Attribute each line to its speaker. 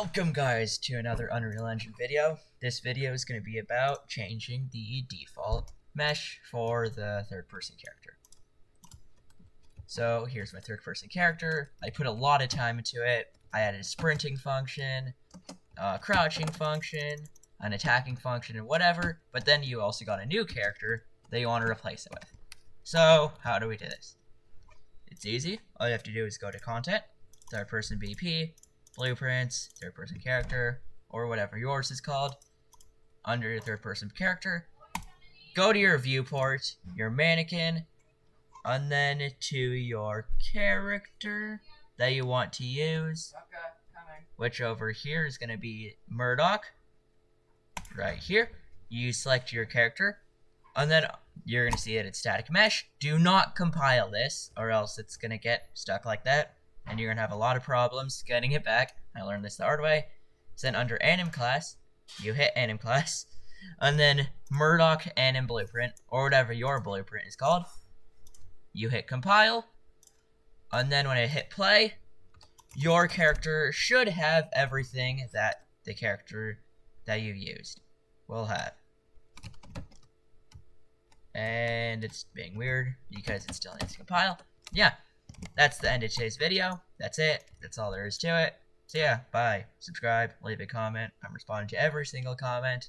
Speaker 1: Welcome guys to another Unreal Engine video. This video is going to be about changing the default mesh for the third person character. So here's my third person character. I put a lot of time into it. I added a sprinting function, a crouching function, an attacking function, and whatever, but then you also got a new character that you want to replace it with. So how do we do this? It's easy. All you have to do is go to content, third person BP, blueprints, third person character, or whatever yours is called. Under your third person character, go to your viewport, your mannequin, and then to your character that you want to use, which over here is going to be Murdoch. Right here, you select your character, and then you're going to see that it's static mesh. Do not compile this, or else it's going to get stuck like that, and you're going to have a lot of problems getting it back. I learned this the hard way. So then under anim class, you hit anim class, and then Murdoch anim blueprint, or whatever your blueprint is called. You hit compile, and then when I hit play, your character should have everything that the character that you used will have. And it's being weird because it still needs to compile. Yeah, that's the end of today's video. That's it. That's all there is to it. So yeah, bye. Subscribe, leave a comment. I'm responding to every single comment.